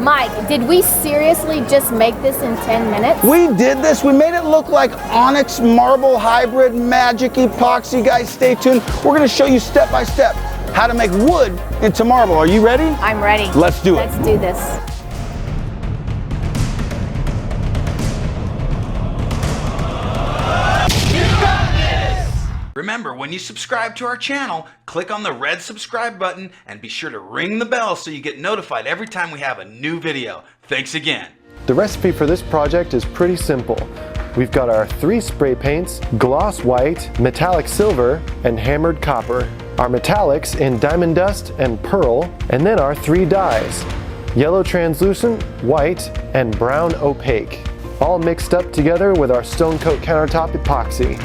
Mike, did we seriously just make this in 10 minutes? We did this. We made it look like onyx marble hybrid magic epoxy. Guys, stay tuned. We're going to show you step by step how to make wood into marble. Are you ready? I'm ready. Let's do it. Let's do this. Remember, when you subscribe to our channel, click on the red subscribe button and be sure to ring the bell so you get notified every time we have a new video. Thanks again. The recipe for this project is pretty simple. We've got our 3 spray paints, gloss white, metallic silver, and hammered copper. Our metallics in diamond dust and pearl, and then our 3 dyes, yellow translucent, white, and brown opaque. All mixed up together with our Stone Coat Countertop Epoxy.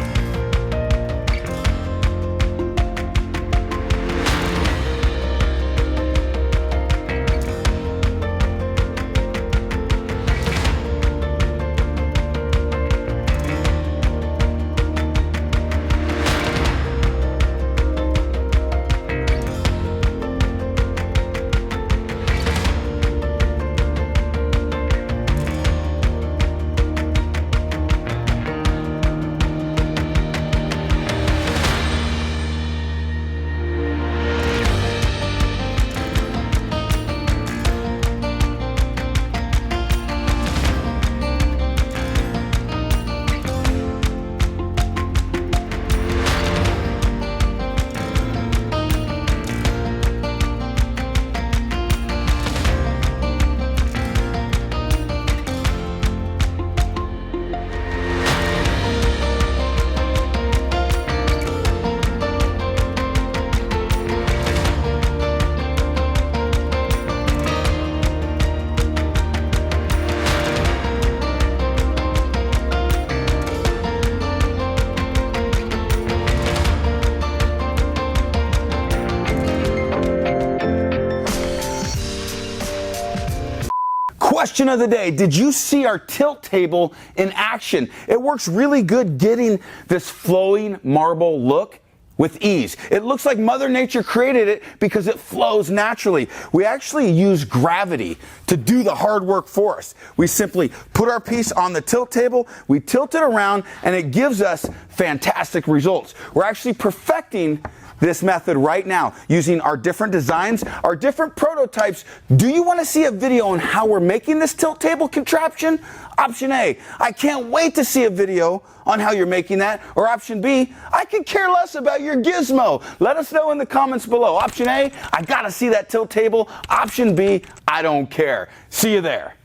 Question of the day, did you see our tilt table in action? It works really good getting this flowing marble look with ease. It looks like Mother Nature created it because it flows naturally. We actually use gravity to do the hard work for us. We simply put our piece on the tilt table, we tilt it around, and it gives us fantastic results. We're actually perfecting this method right now using our different designs, our different prototypes. Do you want to see a video on how we're making this tilt table contraption? Option A, I can't wait to see a video on how you're making that. Or option B, I could care less about your gizmo. Let us know in the comments below. Option A, I gotta see that tilt table. Option B, I don't care. See you there.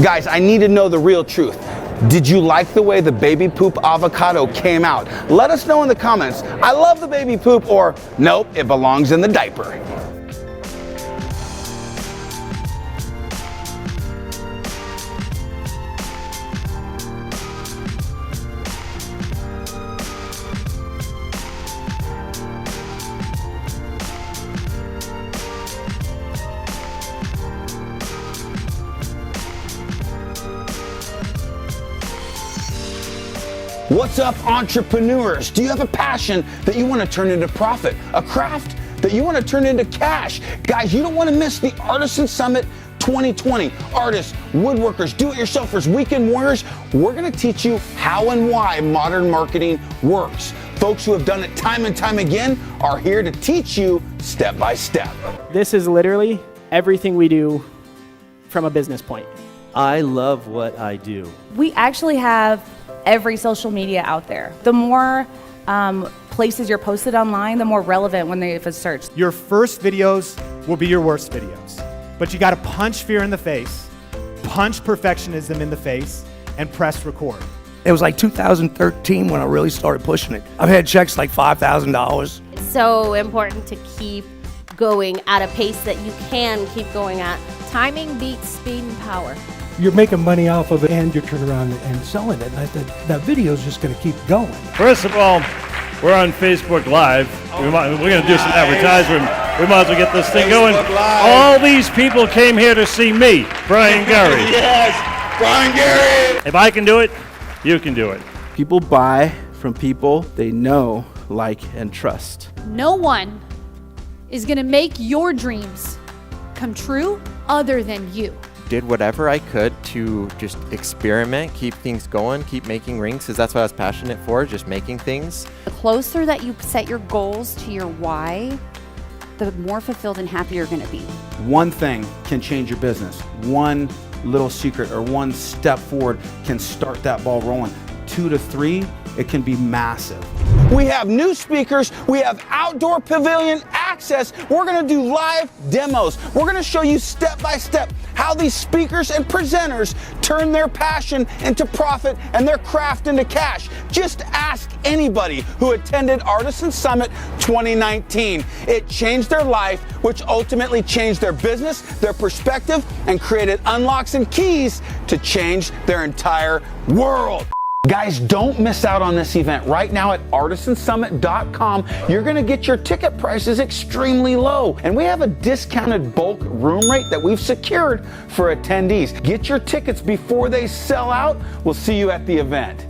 Guys, I need to know the real truth. Did you like the way the baby poop avocado came out? Let us know in the comments. I love the baby poop, or nope, it belongs in the diaper. What's up, entrepreneurs? Do you have a passion that you want to turn into profit? A craft that you want to turn into cash? Guys, you don't want to miss the Artisan Summit 2020. Artists, woodworkers, do-it-yourselfers, weekend warriors. We're going to teach you how and why modern marketing works. Folks who have done it time and time again are here to teach you step by step. This is literally everything we do from a business point. I love what I do. We actually have every social media out there. The more places you're posted online, the more relevant when they search. Your first videos will be your worst videos, but you gotta punch fear in the face, punch perfectionism in the face, and press record. It was like 2013 when I really started pushing it. I've had checks like $5,000. It's so important to keep going at a pace that you can keep going at Timing beats speed and power. You're making money off of it and you're turning around and selling it. And I thought that video is just going to keep going. First of all, we're on Facebook Live. We're going to do some advertisement. We might as well get this thing going. All these people came here to see me, Brian Gary. Yes, Brian Gary. If I can do it, you can do it. People buy from people they know, like, and trust. No one is going to make your dreams come true other than you. Did whatever I could to just experiment, keep things going, keep making rings, because that's what I was passionate for, just making things. The closer that you set your goals to your why, the more fulfilled and happy you're going to be. One thing can change your business. One little secret or one step forward can start that ball rolling. 2 to 3, it can be massive. We have new speakers, we have outdoor pavilion access, we're gonna do live demos. We're gonna show you step by step how these speakers and presenters turn their passion into profit and their craft into cash. Just ask anybody who attended Artisan Summit 2019. It changed their life, which ultimately changed their business, their perspective, and created unlocks and keys to change their entire world. Guys, don't miss out on this event. Right now at artisansummit.com, you're going to get your ticket prices extremely low. And we have a discounted bulk room rate that we've secured for attendees. Get your tickets before they sell out. We'll see you at the event.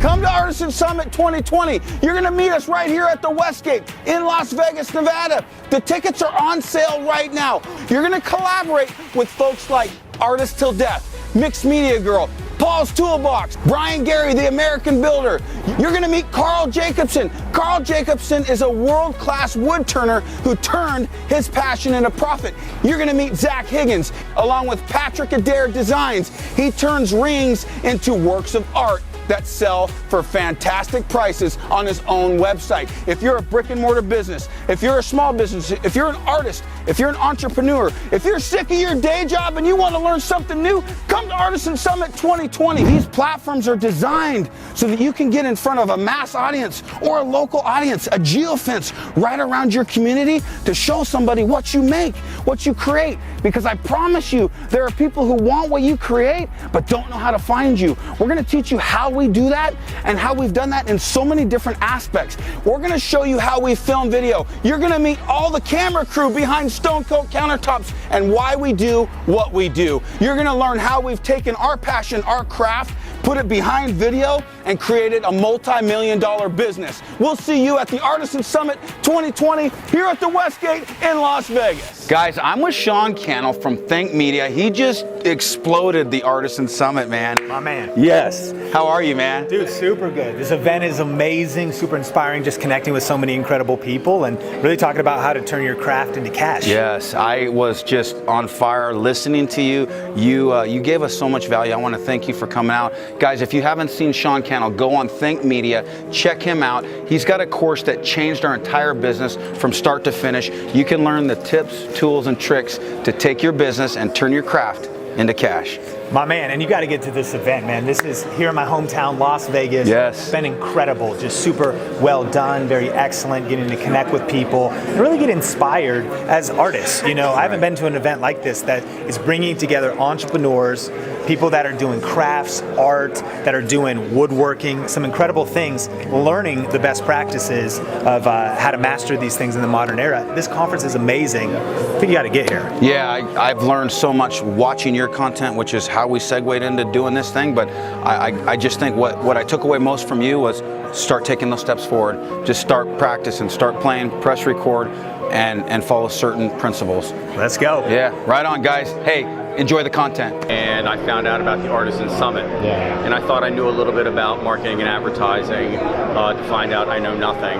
Come to Artisan Summit 2020. You're going to meet us right here at the Westgate in Las Vegas, Nevada. The tickets are on sale right now. You're going to collaborate with folks like Artist Till Death, Mixed Media Girl, Paul's Toolbox, Brian Gary, the American Builder. You're gonna meet Carl Jacobson. Carl Jacobson is a world-class wood turner who turned his passion into profit. You're gonna meet Zach Higgins, along with Patrick Adair Designs. He turns rings into works of art that sell for fantastic prices on his own website. If you're a brick and mortar business, if you're a small business, if you're an artist, if you're an entrepreneur, if you're sick of your day job and you want to learn something new, come to Artisan Summit 2020. These platforms are designed so that you can get in front of a mass audience or a local audience, a geofence right around your community to show somebody what you make, what you create. Because I promise you, there are people who want what you create but don't know how to find you. We're going to teach you how we do that and how we've done that in so many different aspects. We're going to show you how we film video. You're going to meet all the camera crew behind Stone Coat Countertops and why we do what we do. You're going to learn how we've taken our passion, our craft, put it behind video, and created a multi-million-dollar business. We'll see you at the Artisan Summit 2020 here at the Westgate in Las Vegas. Guys, I'm with Sean Cannell from Think Media. He just exploded the Artisan Summit, man. My man. Yes. How are you, man? Dude, super good. This event is amazing, super inspiring, just connecting with so many incredible people and really talking about how to turn your craft into cash. Yes, I was just on fire listening to you. You gave us so much value. I want to thank you for coming out. Guys, if you haven't seen Sean Cannell, go on Think Media, check him out. He's got a course that changed our entire business from start to finish. You can learn the tips, tools, and tricks to take your business and turn your craft into cash. My man, and you got to get to this event, man. This is here in my hometown, Las Vegas. Yes. It's been incredible, just super well done, very excellent, getting to connect with people and really get inspired as artists. You know, I haven't been to an event like this that is bringing together entrepreneurs, people that are doing crafts, art, that are doing woodworking, some incredible things, learning the best practices of how to master these things in the modern era. This conference is amazing. I think you got to get here. Yeah, I've learned so much watching your content, which is how we segued into doing this thing, but I just think what I took away most from you was start taking those steps forward. Just start practicing, start playing, press record, and follow certain principles. Let's go. Yeah, right on, guys. Hey, enjoy the content. And I found out about the Artisan Summit. Yeah. And I thought I knew a little bit about marketing and advertising, to find out I know nothing.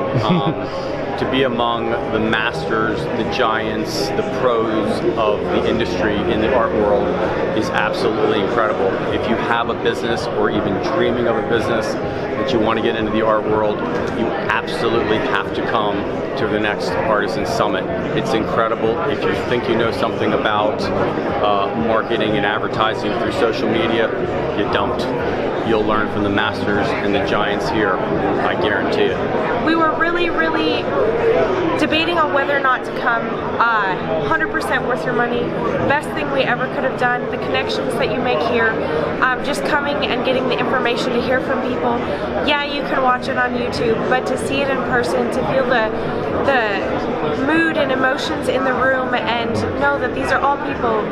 To be among the masters, the giants, the pros of the industry in the art world is absolutely incredible. If you have a business or even dreaming of a business that you want to get into the art world, you absolutely have to come to the next Artisan Summit. It's incredible. If you think you know something about marketing and advertising through social media, you don't. You'll learn from the masters and the giants here, I guarantee it. We were really debating on whether or not to come. 100% worth your money. Best thing we ever could have done. The connections that you make here, just coming and getting the information to hear from people. Yeah, you can watch it on YouTube, but to see it in person, to feel the mood and emotions in the room, and know that these are all people.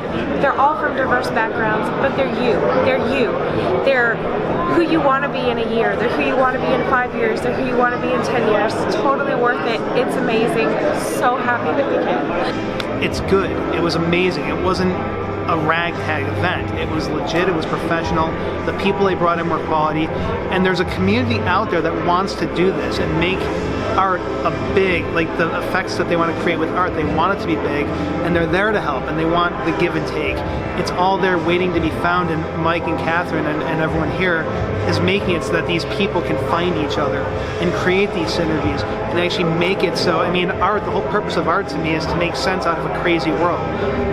They're all from diverse backgrounds, but they're you. They're you. They're who you want to be in a year. They're who you want to be in 5 years. They're who you want to be in 10 years. Totally worth it. It's amazing. So happy that we can. It's good. It was amazing. It wasn't a ragtag event. It was legit. It was professional. The people they brought in were quality. And there's a community out there that wants to do this and make art a big, like the effects that they want to create with art, they want it to be big, and they're there to help, and they want the give and take. It's all there waiting to be found, and Mike and Catherine and everyone here is making it so that these people can find each other and create these synergies and actually make it so, I mean, art, the whole purpose of art to me is to make sense out of a crazy world.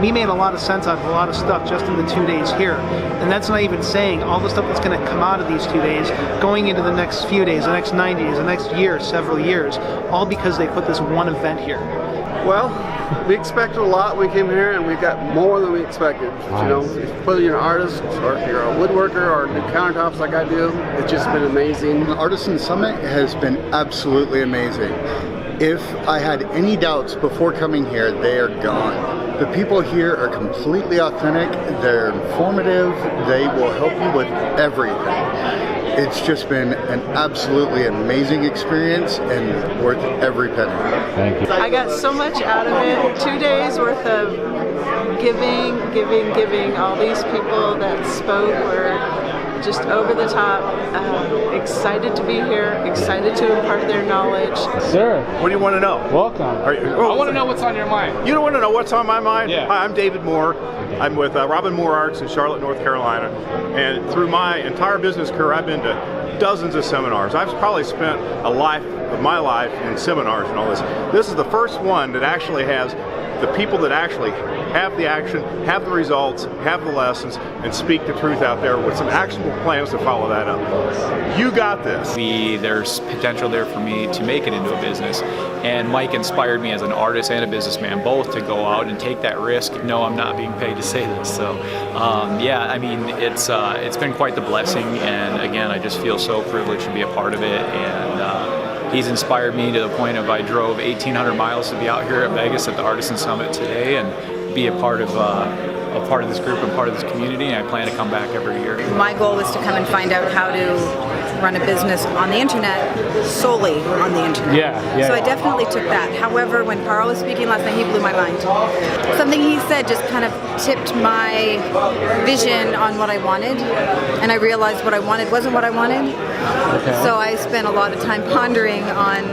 We made a lot of sense out of a lot of stuff just in the 2 days here, and that's not even saying all the stuff that's going to come out of these 2 days, going into the next few days, the next 90 days, the next year, several years, all because they put this one event here. Well, we expected a lot when we came here, and we got more than we expected. Nice. You know, whether you're an artist or if you're a woodworker or do countertops like I do, it's just been amazing. The Artisan Summit has been absolutely amazing. If I had any doubts before coming here, they are gone. The people here are completely authentic, they're informative, they will help you with everything. It's just been an absolutely amazing experience and worth every penny. Thank you. I got so much out of it. 2 days worth of giving. All these people that spoke were just over the top, excited to be here, excited to impart their knowledge. Sir. What do you want to know? Welcome. I want to know what's on your mind. You don't want to know what's on my mind? Yeah. Hi, I'm David Moore. I'm with Robin Moore Arts in Charlotte, North Carolina. And through my entire business career, I've been to dozens of seminars. I've probably spent a life of my life in seminars and all this. This is the first one that actually has the people that actually have the action, have the results, have the lessons, and speak the truth out there with some actionable plans to follow that up. You got this. There's potential there for me to make it into a business. And Mike inspired me as an artist and a businessman both to go out and take that risk. No, I'm not being paid to say this. So yeah, I mean, it's been quite the blessing. And again, I just feel so privileged to be a part of it. And he's inspired me to the point of I drove 1,800 miles to be out here at Vegas at the Artisan Summit today and be a part of this group and part of this community, and I plan to come back every year. My goal was to come and find out how to run a business on the internet, solely on the internet. Yeah. So I definitely took that. However, when Carl was speaking last night, he blew my mind. Something he said just kind of tipped my vision on what I wanted, and I realized what I wanted wasn't what I wanted. Okay. So I spent a lot of time pondering on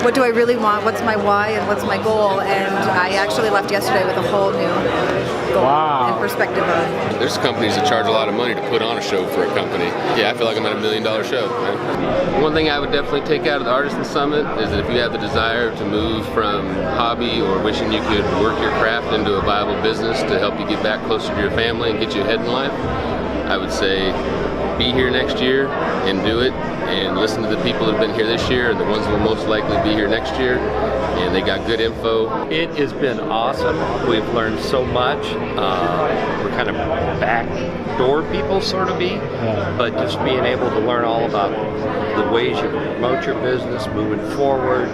what do I really want, what's my why, and what's my goal, and I actually left yesterday with a whole new goal and perspective of it. There's companies that charge a lot of money to put on a show for a company. Yeah, I feel like I'm at $1 million show. Man. One thing I would definitely take out of the Artisan Summit is that if you have the desire to move from hobby or wishing you could work your craft into a viable business to help you get back closer to your family and get you ahead in life, I would say be here next year and do it, and listen to the people that have been here this year and the ones who will most likely be here next year, and they got good info. It has been awesome. We've learned so much. We're kind of backdoor people, sort of but just being able to learn all about the ways you promote your business moving forward,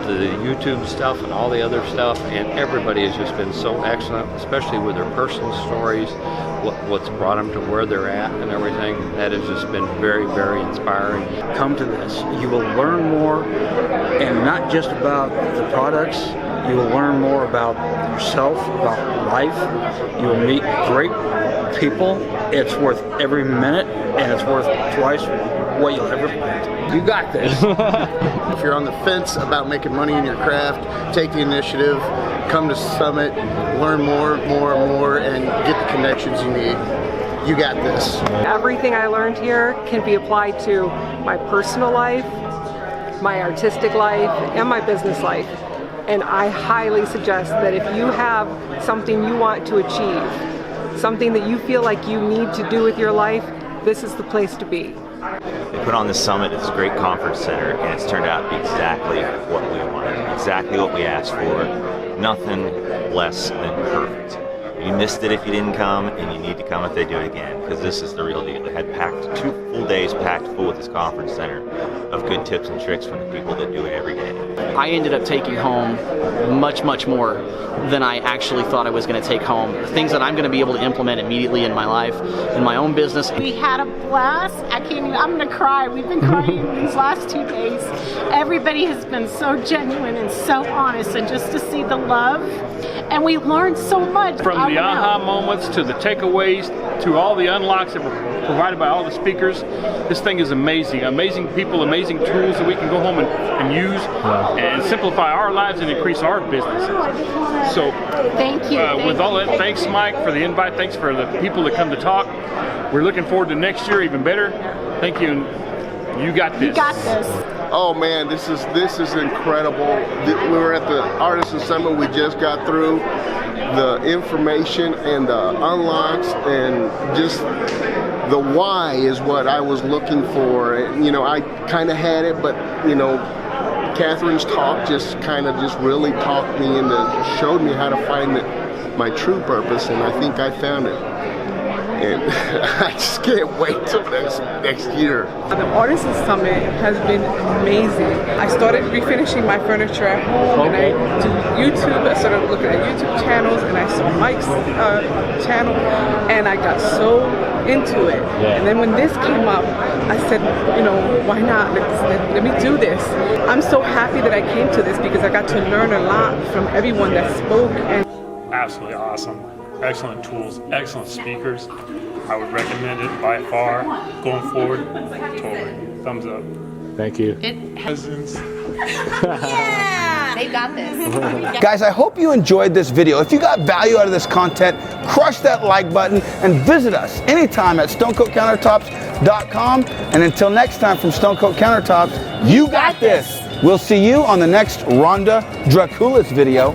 the YouTube stuff and all the other stuff, and everybody has just been so excellent, especially with their personal stories, what's brought them to where they're at and everything. That has just been very, very inspiring. Come to this. You will learn more, and not just about the products. You will learn more about yourself, about life. You will meet great people. It's worth every minute, and it's worth twice what you'll ever spend. You got this. If you're on the fence about making money in your craft, take the initiative, come to Summit, learn more, and get the connections you need. You got this. Everything I learned here can be applied to my personal life, my artistic life, and my business life. And I highly suggest that if you have something you want to achieve, something that you feel like you need to do with your life, this is the place to be. They put on this summit at this great conference center, and it's turned out to be exactly what we wanted, exactly what we asked for, nothing less than perfect. You missed it if you didn't come, and you need to come if they do it again, because this is the real deal. They had packed 2 full days packed full with this conference center of good tips and tricks from the people that do it every day. I ended up taking home much more than I actually thought I was going to take home. Things that I'm going to be able to implement immediately in my life, in my own business. We had a blast. I'm going to cry. We've been crying these last 2 days. Everybody has been so genuine and so honest, and just to see the love. And we learned so much. From the aha moments to the takeaways to all the unlocks that were provided by all the speakers, this thing is amazing. Amazing people, amazing tools that we can go home and use and simplify our lives and increase our businesses. So, thank you. With all that, thanks Mike for the invite. Thanks for the people that come to talk. We're looking forward to next year even better. Thank you. You got this. You got this. Oh man, this is incredible. We were at the Artisan Summit. We just got through the information and the unlocks, and just the why is what I was looking for. And, you know, I kind of had it, but you know, Catherine's talk just really talked me into, showed me how to find my true purpose, and I think I found it. And I just can't wait till next year. The Artisans Summit has been amazing. I started refinishing my furniture at home, and I do YouTube. I started looking at YouTube channels, and I saw Mike's channel, and I got so into it. And then when this came up, I said, you know, why not? Let me do this. I'm so happy that I came to this because I got to learn a lot from everyone that spoke. And absolutely awesome. Excellent tools, excellent speakers. I would recommend it by far. Going forward, totally. Thumbs up. Thank you. Cousins. Yeah, they got this. Guys, I hope you enjoyed this video. If you got value out of this content, crush that like button and visit us anytime at stonecoatcountertops.com. And until next time from Stone Coat Countertops, you got this. We'll see you on the next Rhonda Draculis video.